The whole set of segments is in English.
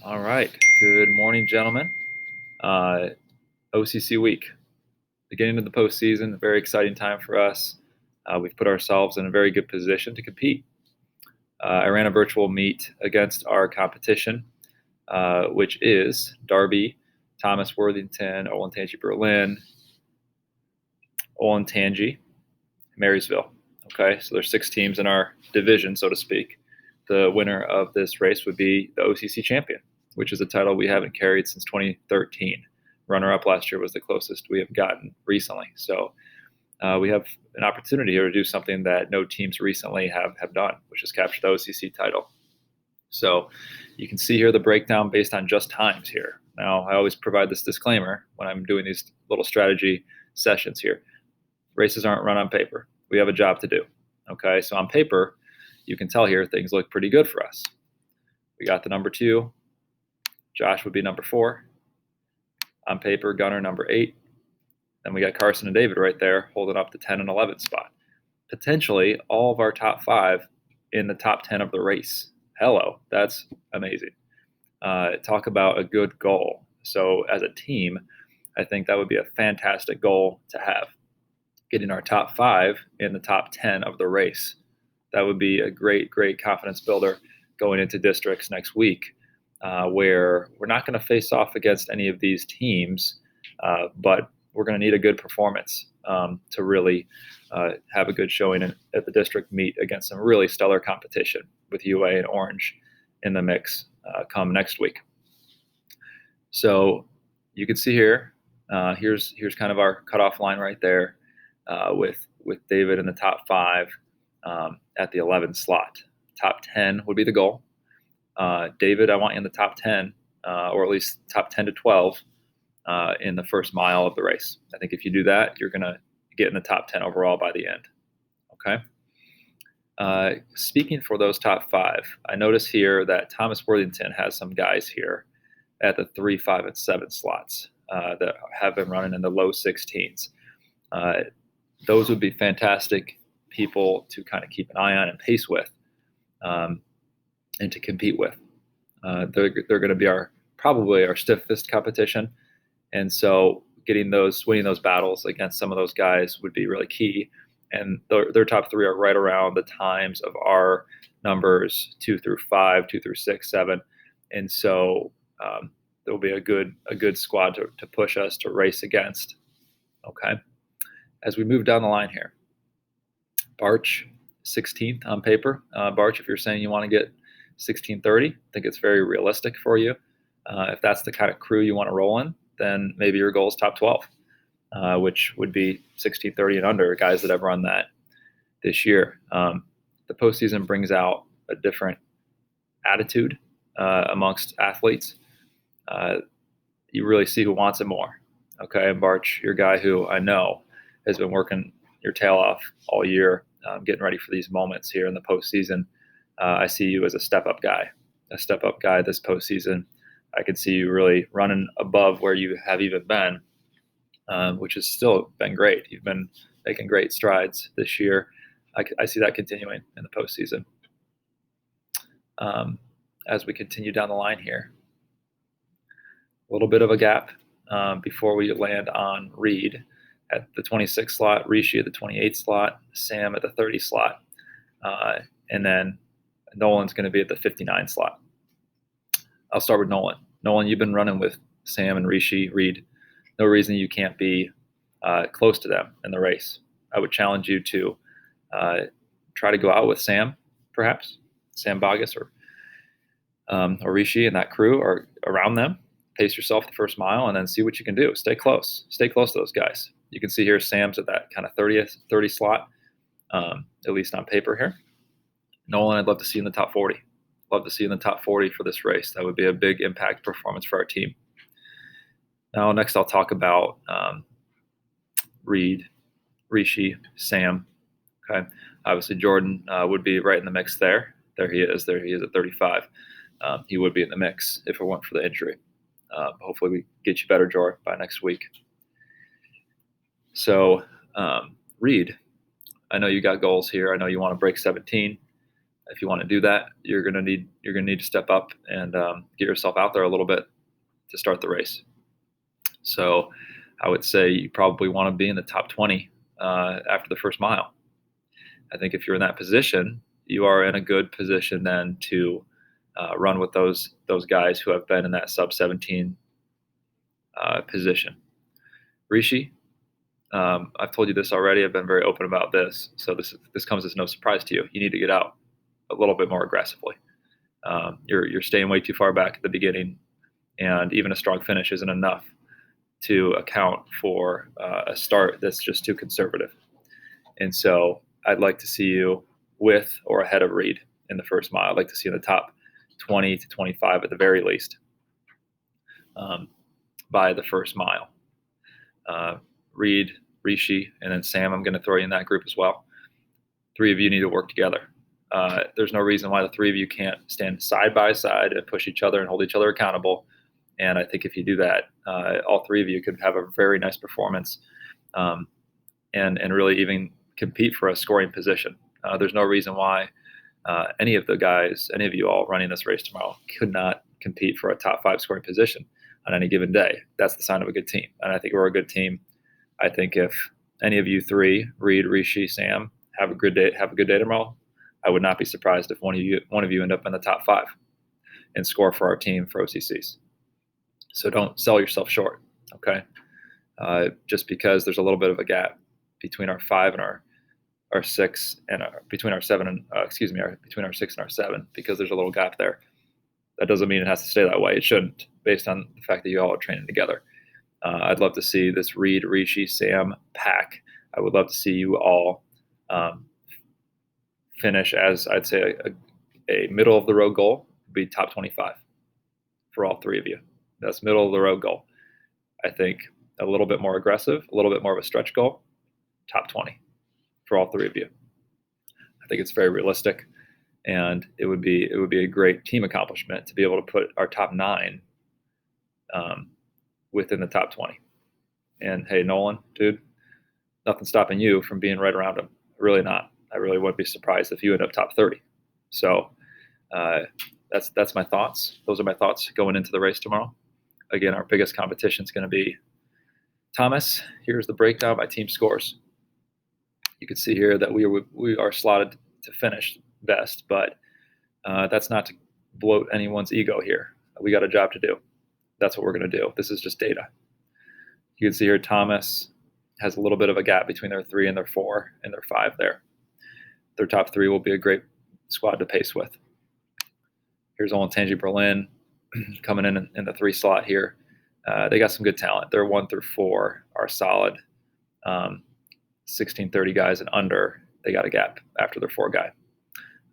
All right. Good morning, gentlemen. OCC week, beginning of the postseason, a very exciting time for us. We've put ourselves in a very good position to compete. I ran a virtual meet against our competition, which is Darby, Thomas Worthington, Olentangy Berlin, Olentangy, Marysville. Okay, so there's 6 teams in our division, so to speak. The winner of this race would be the OCC champion, which is a title we haven't carried since 2013. Runner-up last year was the closest we have gotten recently. So we have an opportunity here to do something that no teams recently have done, which is capture the OCC title. So you can see here the breakdown based on just times here. Now, I always provide this disclaimer when I'm doing these little strategy sessions here. Races aren't run on paper. We have a job to do. Okay, so on paper, you can tell here things look pretty good for us. We got the number 2. Josh would be number 4. On paper, Gunner number 8. Then we got Carson and David right there holding up the 10 and 11 spot. Potentially all of our top 5 in the top 10 of the race. Hello, that's amazing. Talk about a good goal. So as a team, I think that would be a fantastic goal to have. Getting our top 5 in the top 10 of the race. That would be a great confidence builder going into districts next week, where we're not going to face off against any of these teams, but we're going to need a good performance to really have a good showing at the district meet against some really stellar competition with UA and Orange in the mix come next week. So you can see here, here's kind of our cutoff line right there with David in the top 5 at the 11 slot. Top 10 would be the goal. David, I want you in the top 10, or at least top 10 to 12 in the first mile of the race. I think if you do that, you're going to get in the top 10 overall by the end. Okay. Speaking for those top 5, I notice here that Thomas Worthington has some guys here at the 3, 5, and 7 slots that have been running in the low 16s. Those would be fantastic people to kind of keep an eye on and pace with, and to compete with. They're going to be probably our stiffest competition, and so winning those battles against some of those guys would be really key. And their top 3 are right around the times of our numbers 2 through 5, 2 through 6, 7, and so there will be a good squad to push us to race against. Okay. As we move down the line here, Barch, 16th on paper. Barch, if you're saying you want to get 1630, I think it's very realistic for you. If that's the kind of crew you want to roll in, then maybe your goal is top 12, which would be 1630 and under, guys that have run that this year. The postseason brings out a different attitude amongst athletes. You really see who wants it more. Okay, and Barch, your guy who I know has been working your tail off all year, getting ready for these moments here in the postseason. I see you as a step-up guy this postseason. I could see you really running above where you have even been, which has still been great. You've been making great strides this year. I see that continuing in the postseason. As we continue down the line here, a little bit of a gap before we land on Reed at the 26 slot, Rishi at the 28 slot, Sam at the 30 slot, and then Nolan's going to be at the 59 slot. I'll start with Nolan. Nolan, you've been running with Sam and Rishi, Reed. No reason you can't be close to them in the race. I would challenge you to try to go out with Sam, perhaps Sam Bogus or Rishi and that crew, or around them. Pace yourself the first mile and then see what you can do. Stay close to those guys. You can see here Sam's at that kind of 30 slot, at least on paper here. Nolan, I'd love to see in the top 40. Love to see in the top 40 for this race. That would be a big impact performance for our team. Now, next I'll talk about Reed, Rishi, Sam. Okay, obviously Jordan would be right in the mix there. There he is at 35. He would be in the mix if it weren't for the injury. Hopefully we get you better, Jordan, by next week. So, Reed, I know you got goals here. I know you want to break 17. If you want to do that, you're gonna need to step up and get yourself out there a little bit to start the race. So I would say you probably want to be in the top 20 after the first mile. I think if you're in that position, you are in a good position then to run with those guys who have been in that sub 17 position. Rishi, I've told you this already. I've been very open about this, so this comes as no surprise to you. You need to get out a little bit more aggressively. You're staying way too far back at the beginning, and even a strong finish isn't enough to account for a start that's just too conservative. And so I'd like to see you with or ahead of Reed in the first mile. I'd like to see in the top 20 to 25 at the very least by the first mile. Reed, Rishi, and then Sam, I'm going to throw you in that group as well. 3 of you need to work together. There's no reason why the 3 of you can't stand side by side and push each other and hold each other accountable. And I think if you do that, all 3 of you could have a very nice performance and really even compete for a scoring position. There's no reason why any of you all running this race tomorrow could not compete for a top 5 scoring position on any given day. That's the sign of a good team. And I think we're a good team. I think if any of you 3, Reed, Rishi, Sam, have a good day tomorrow, I would not be surprised if one of you end up in the top 5 and score for our team for OCCs. So don't sell yourself short, okay? Just because there's a little bit of a gap between our 5 and our 6 and between our 7 and between our 6 and our 7, because there's a little gap there. That doesn't mean it has to stay that way. It shouldn't, based on the fact that you all are training together. I'd love to see this Reed, Rishi, Sam pack. I would love to see you all finish as, I'd say, a middle of the road goal would be top 25 for all 3 of you. That's middle of the road goal. I think a little bit more aggressive, a little bit more of a stretch goal, top 20 for all 3 of you. I think it's very realistic, and it would be a great team accomplishment to be able to put our top 9 within the top 20. And hey, Nolan, dude, nothing stopping you from being right around him. Really not. I really wouldn't be surprised if you end up top 30. So that's my thoughts. Those are my thoughts going into the race tomorrow. Again, our biggest competition is going to be Thomas. Here's the breakdown by team scores. You can see here that we are slotted to finish best, but that's not to bloat anyone's ego here. We got a job to do. That's what we're going to do. This is just data. You can see here Thomas has a little bit of a gap between their 3 and their 4 and their 5 there. Their top 3 will be a great squad to pace with. Here's Olentangy Berlin coming in the 3 slot here. They got some good talent. Their 1 through 4 are solid. 1630 guys and under, they got a gap after their 4 guy.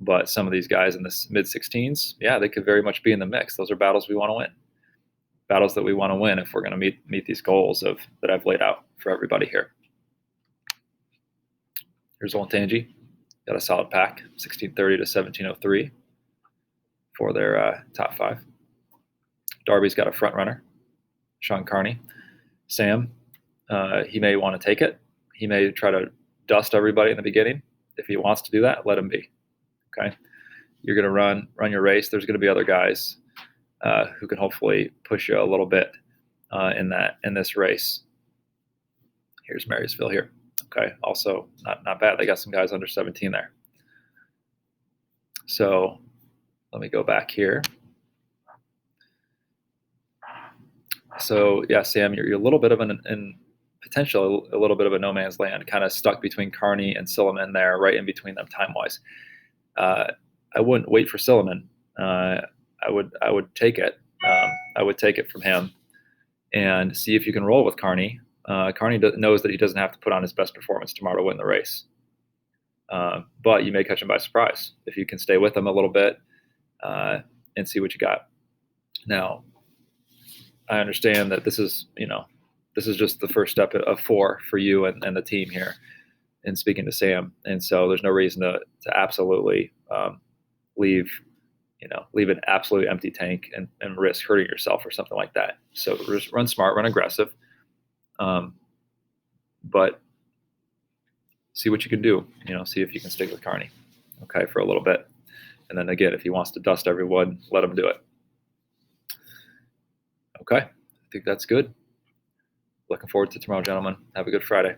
But some of these guys in the mid-16s, yeah, they could very much be in the mix. Those are battles we want to win. Battles that we want to win if we're going to meet these goals that I've laid out for everybody here. Here's Olentangy. Got a solid pack, 1630 to 1703 for their top 5. Darby's got a front runner, Sean Carney. Sam, he may want to take it. He may try to dust everybody in the beginning. If he wants to do that, let him be. Okay, you're going to run your race. There's going to be other guys who can hopefully push you a little bit in this race. Here's Marysville here. Okay, also not bad. They got some guys under 17 there. So let me go back here. So yeah, Sam, you're a little bit of in potential a little bit of a no man's land, kind of stuck between Carney and Silliman there, right in between them time wise. I wouldn't wait for Silliman. I would take it. I would take it from him and see if you can roll with Carney. Carney knows that he doesn't have to put on his best performance tomorrow to win the race. But you may catch him by surprise if you can stay with him a little bit and see what you got. Now, I understand that this is just the first step of 4 for you and the team here in speaking to Sam. And so there's no reason to absolutely leave an absolute empty tank and risk hurting yourself or something like that. So just run smart, run aggressive, but see what you can do. See if you can stick with Carney, okay, for a little bit. And then again, if he wants to dust everyone, let him do it. Okay, I think that's good. Looking forward to tomorrow, gentlemen. Have a good Friday.